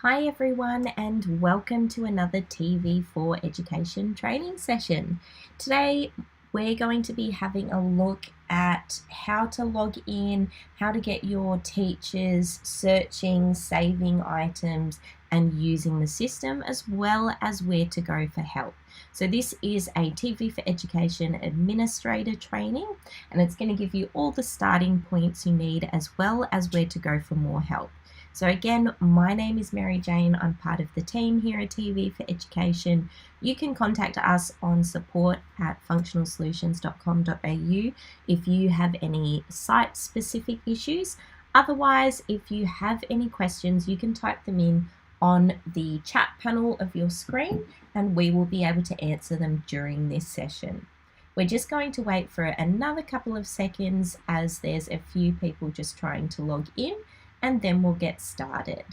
Hi everyone and welcome to another TV4Education training session. Today we're going to be having a look at how to log in, how to get your teachers searching, saving items and using the system, as well as where to go for help. So this is a TV4Education administrator training and it's going to give you all the starting points you need as well as where to go for more help. So again, my name is Mary Jane. I'm part of the team here at TV4Education. You can contact us on support@functionalsolutions.com.au if you have any site-specific issues. Otherwise, if you have any questions, you can type them in on the chat panel of your screen and we will be able to answer them during this session. We're just going to wait for another couple of seconds as there's a few people just trying to log in, and then we'll get started.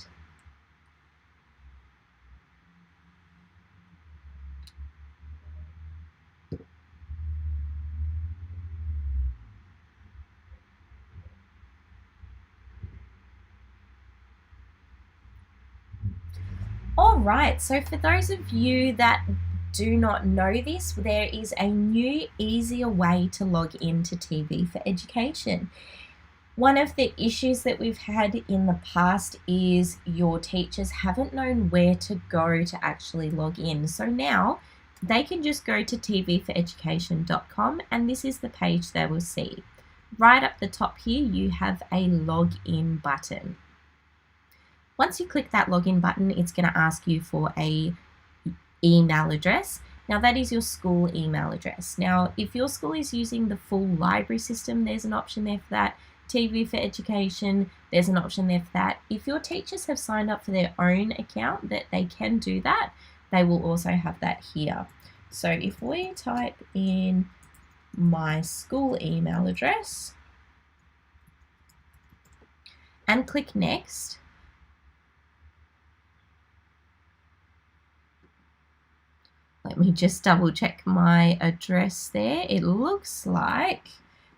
All right, so for those of you that do not know this, there is a new, easier way to log into TV4Education. One of the issues that we've had in the past is your teachers haven't known where to go to actually log in. So now they can just go to TV4Education.com and this is the page they will see. Right up the top here, you have a login button. Once you click that login button, it's going to ask you for an email address. Now that is your school email address. Now, if your school is using the full library system, there's an option there for that. TV4Education, there's an option there for that. If your teachers have signed up for their own account, that they can do that, they will also have that here. So if we type in my school email address and click next, let me just double check my address there. It looks like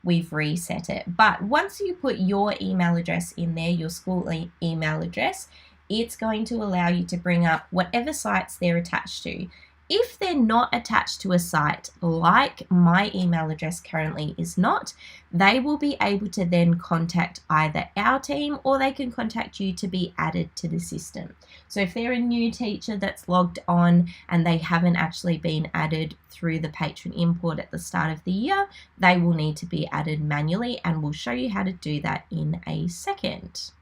we've reset it. But once you put your email address in there, your school email address, it's going to allow you to bring up whatever sites they're attached to. If they're not attached to a site, like my email address currently is not, they will be able to then contact either our team or they can contact you to be added to the system. So if they're a new teacher that's logged on and they haven't actually been added through the Patron import at the start of the year, they will need to be added manually, and we'll show you how to do that in a second.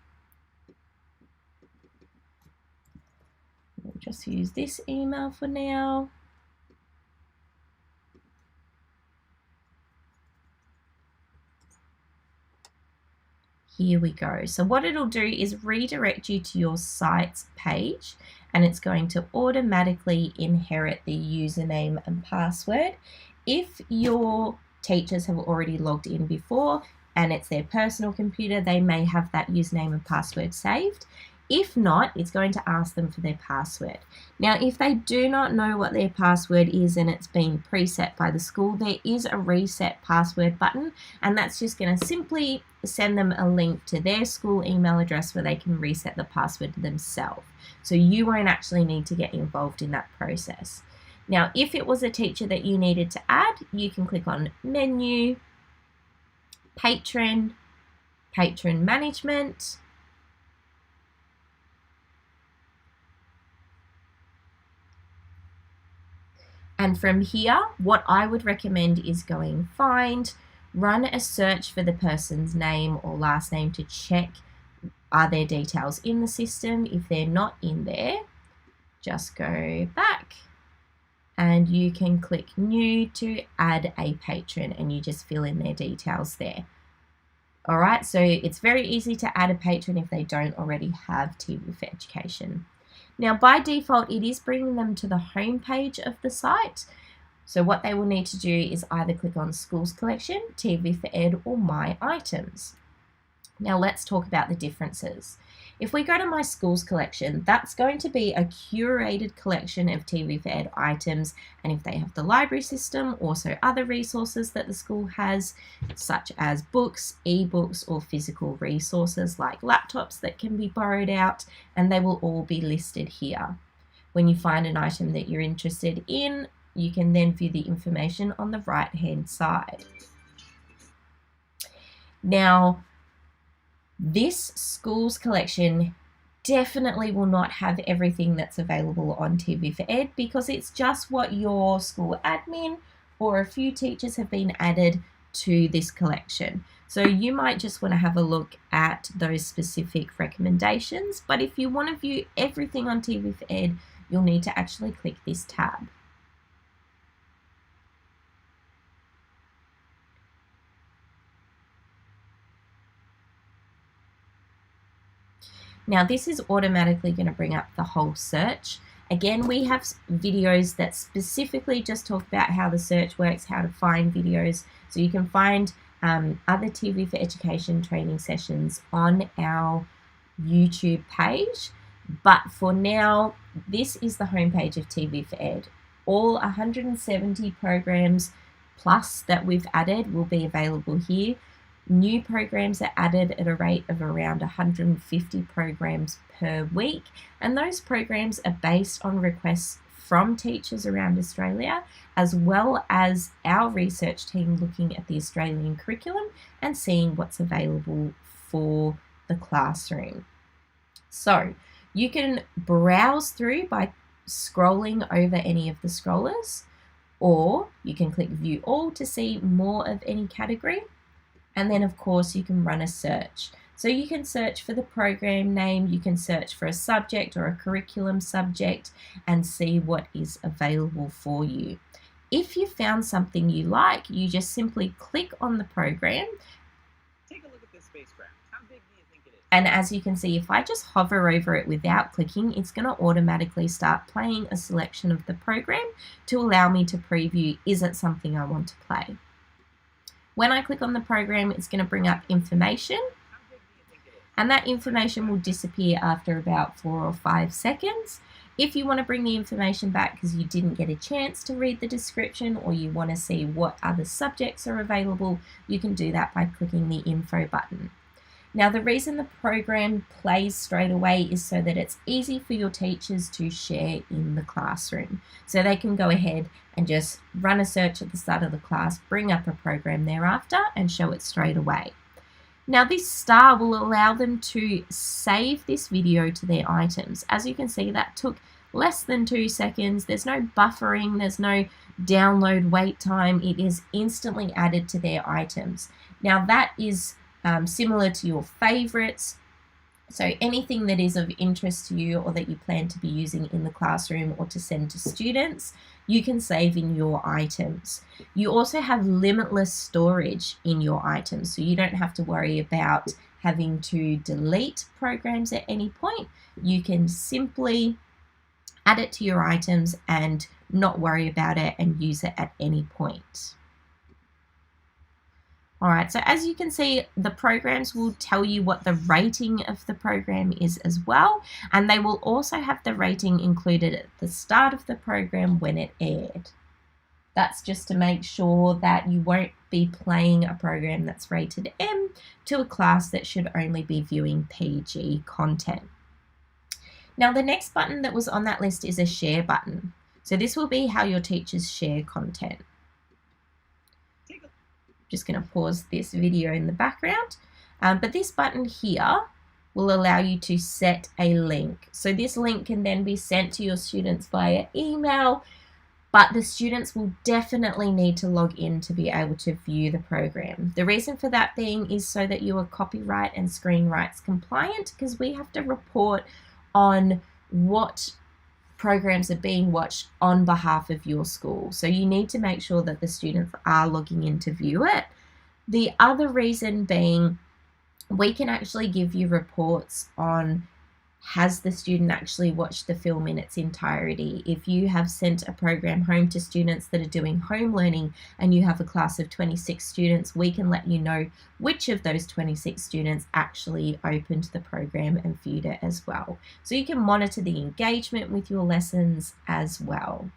We'll just use this email for now. Here we go. So what it'll do is redirect you to your site's page, and it's going to automatically inherit the username and password. If your teachers have already logged in before and it's their personal computer, they may have that username and password saved. If not, it's going to ask them for their password. Now, if they do not know what their password is and it's been preset by the school, there is a reset password button, and that's just going to simply send them a link to their school email address where they can reset the password themselves. So you won't actually need to get involved in that process. Now, if it was a teacher that you needed to add, you can click on Menu, Patron, Patron Management, and from here, what I would recommend is going Find, run a search for the person's name or last name to check are their details in the system. If they're not in there, just go back and you can click New to add a patron and you just fill in their details there. All right, so it's very easy to add a patron if they don't already have TV4Education. Now, by default, it is bringing them to the home page of the site. So what they will need to do is either click on Schools Collection, TV4Ed, or My Items. Now let's talk about the differences. If we go to my schools collection, that's going to be a curated collection of TV4Ed items, and if they have the library system, also other resources that the school has, such as books, ebooks, or physical resources like laptops that can be borrowed out, and they will all be listed here. When you find an item that you're interested in, you can then view the information on the right-hand side. Now, this schools collection definitely will not have everything that's available on TV4Ed because it's just what your school admin or a few teachers have been added to this collection. So you might just want to have a look at those specific recommendations, but if you want to view everything on TV4Ed, you'll need to actually click this tab. Now this is automatically going to bring up the whole search. Again, we have videos that specifically just talk about how the search works, how to find videos. So you can find other TV4Education training sessions on our YouTube page. But for now, this is the homepage of TV4Ed. All 170 programs plus that we've added will be available here. New programs are added at a rate of around 150 programs per week, and those programs are based on requests from teachers around Australia, as well as our research team looking at the Australian curriculum and seeing what's available for the classroom. So you can browse through by scrolling over any of the scrollers, or you can click View All to see more of any category. And then of course you can run a search. So you can search for the program name, you can search for a subject or a curriculum subject and see what is available for you. If you found something you like, you just simply click on the program. Take a look at this spacecraft. How big do you think it is? And as you can see, if I just hover over it without clicking, it's going to automatically start playing a selection of the program to allow me to preview, is it something I want to play? When I click on the program, it's going to bring up information, and that information will disappear after about 4 or 5 seconds. If you want to bring the information back because you didn't get a chance to read the description or you want to see what other subjects are available, you can do that by clicking the info button. Now, the reason the program plays straight away is so that it's easy for your teachers to share in the classroom. So they can go ahead and just run a search at the start of the class, bring up a program thereafter and show it straight away. Now this star will allow them to save this video to their items. As you can see, that took less than 2 seconds. There's no buffering, there's no download wait time. It is instantly added to their items. Now that is similar to your favorites. So anything that is of interest to you or that you plan to be using in the classroom or to send to students, you can save in your items. You also have limitless storage in your items, so you don't have to worry about having to delete programs at any point. You can simply add it to your items and not worry about it and use it at any point. All right, so as you can see, the programs will tell you what the rating of the program is as well, and they will also have the rating included at the start of the program when it aired. That's just to make sure that you won't be playing a program that's rated M to a class that should only be viewing PG content. Now, the next button that was on that list is a share button. So this will be how your teachers share content. Just going to pause this video in the background, but this button here will allow you to set a link. So this link can then be sent to your students via email, but the students will definitely need to log in to be able to view the program. The reason for that being is so that you are copyright and screen rights compliant, because we have to report on what programs are being watched on behalf of your school. So you need to make sure that the students are logging in to view it. The other reason being, we can actually give you reports on has the student actually watched the film in its entirety? If you have sent a program home to students that are doing home learning and you have a class of 26 students, we can let you know which of those 26 students actually opened the program and viewed it as well. So you can monitor the engagement with your lessons as well.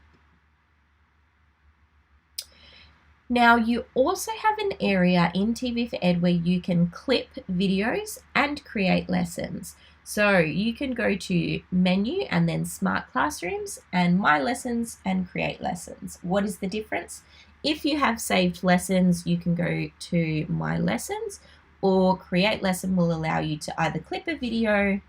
Now, you also have an area in TV4Ed where you can clip videos and create lessons. So you can go to menu and then smart classrooms and my lessons and create lessons. What is the difference? If you have saved lessons, you can go to my lessons, or create lesson will allow you to either clip a video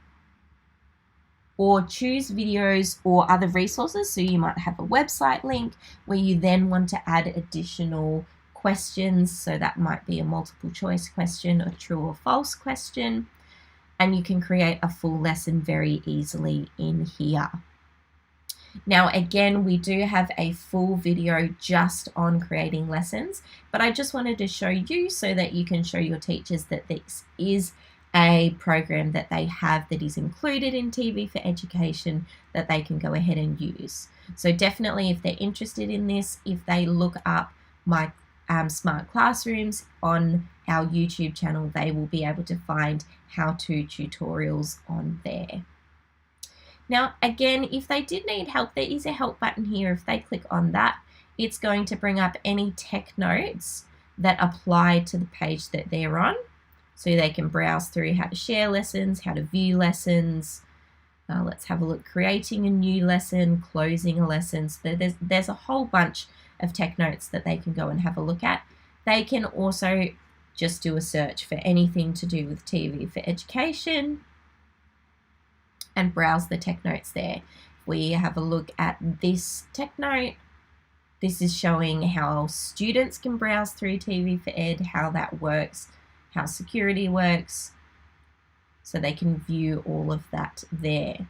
or choose videos or other resources. So you might have a website link where you then want to add additional questions. So that might be a multiple choice question, a true or false question. And you can create a full lesson very easily in here. Now, again, we do have a full video just on creating lessons, but I just wanted to show you so that you can show your teachers that this is a program that they have that is included in TV4Education that they can go ahead and use. So definitely, if they're interested in this, if they look up my smart classrooms on our YouTube channel, they will be able to find how-to tutorials on there. Now, again, if they did need help, there is a help button here. If they click on that, it's going to bring up any tech notes that apply to the page that they're on. So they can browse through how to share lessons, how to view lessons. Let's have a look, creating a new lesson, closing a lesson. So there's a whole bunch of tech notes that they can go and have a look at. They can also just do a search for anything to do with TV4Education and browse the tech notes there. If we have a look at this tech note, this is showing how students can browse through TV4Ed, how that works, how security works, so they can view all of that there.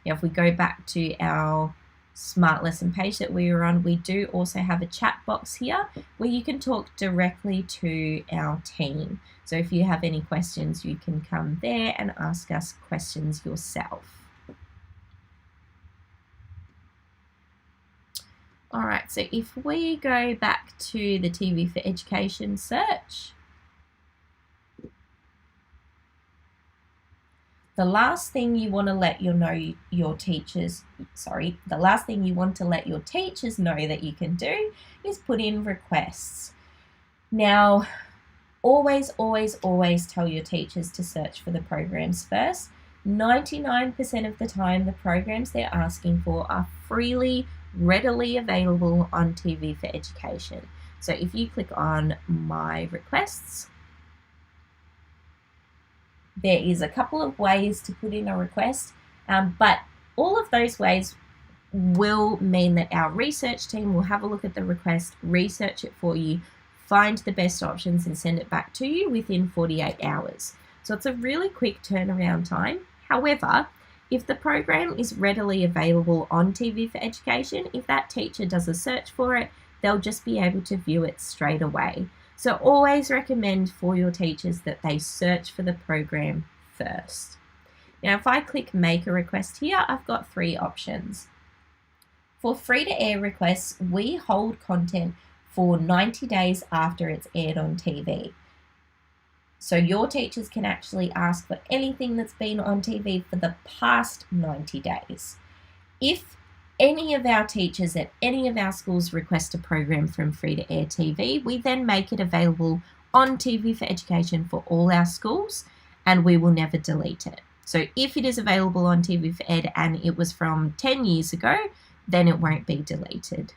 Now, if we go back to our smart lesson page that we were on, we do also have a chat box here where you can talk directly to our team. So if you have any questions, you can come there and ask us questions yourself. All right, so if we go back to the TV4Education search, the last thing you want to let your teachers know that you can do is put in requests. Now, always tell your teachers to search for the programs first. 99% of the time, the programs they're asking for are freely, readily available on TV4Education. So if you click on My Requests, there is a couple of ways to put in a request, but all of those ways will mean that our research team will have a look at the request, research it for you, find the best options and send it back to you within 48 hours. So it's a really quick turnaround time. However, if the program is readily available on TV4Education, if that teacher does a search for it, they'll just be able to view it straight away. So always recommend for your teachers that they search for the program first. Now, if I click Make a Request here, I've got 3 options. For free-to-air requests, we hold content for 90 days after it's aired on TV. So your teachers can actually ask for anything that's been on TV for the past 90 days. If any of our teachers at any of our schools request a program from free-to-air TV, we then make it available on TV4Education for all our schools, and we will never delete it. So if it is available on TV4Ed and it was from 10 years ago, then it won't be deleted.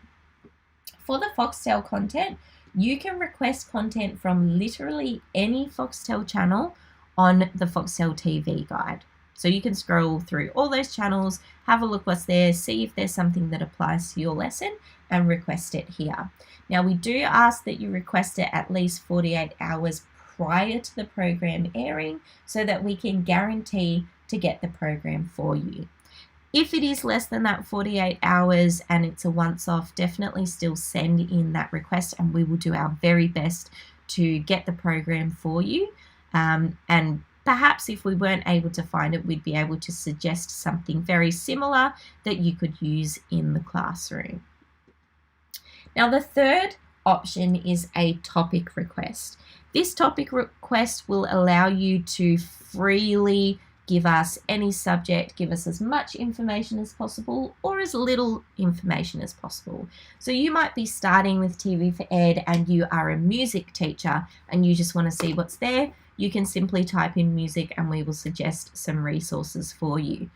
For the Foxtel content, you can request content from literally any Foxtel channel on the Foxtel TV guide. So you can scroll through all those channels, have a look what's there, see if there's something that applies to your lesson and request it here. Now, we do ask that you request it at least 48 hours prior to the program airing so that we can guarantee to get the program for you. If it is less than that 48 hours and it's a once-off, definitely still send in that request and we will do our very best to get the program for you and perhaps if we weren't able to find it, we'd be able to suggest something very similar that you could use in the classroom. Now, the third option is a topic request. This topic request will allow you to freely give us any subject, give us as much information as possible or as little information as possible. So you might be starting with TV4Ed and you are a music teacher and you just want to see what's there. You can simply type in music and we will suggest some resources for you.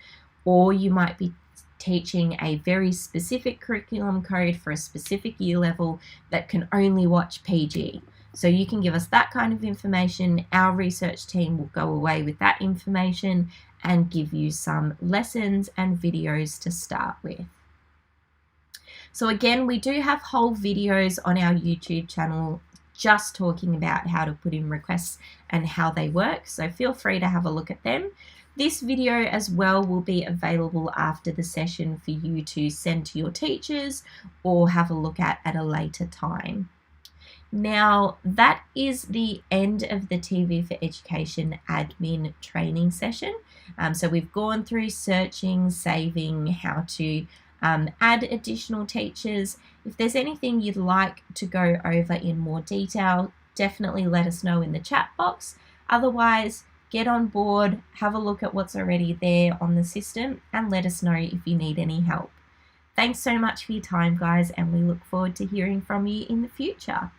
Or you might be teaching a very specific curriculum code for a specific year level that can only watch PG. So you can give us that kind of information. Our research team will go away with that information and give you some lessons and videos to start with. So again, we do have whole videos on our YouTube channel just talking about how to put in requests and how they work. So feel free to have a look at them. This video as well will be available after the session for you to send to your teachers or have a look at a later time. Now, that is the end of the TV4Education admin training session. So we've gone through searching, saving, how to add additional teachers. If there's anything you'd like to go over in more detail, definitely let us know in the chat box. Otherwise, get on board, have a look at what's already there on the system, and let us know if you need any help. Thanks so much for your time, guys, and we look forward to hearing from you in the future.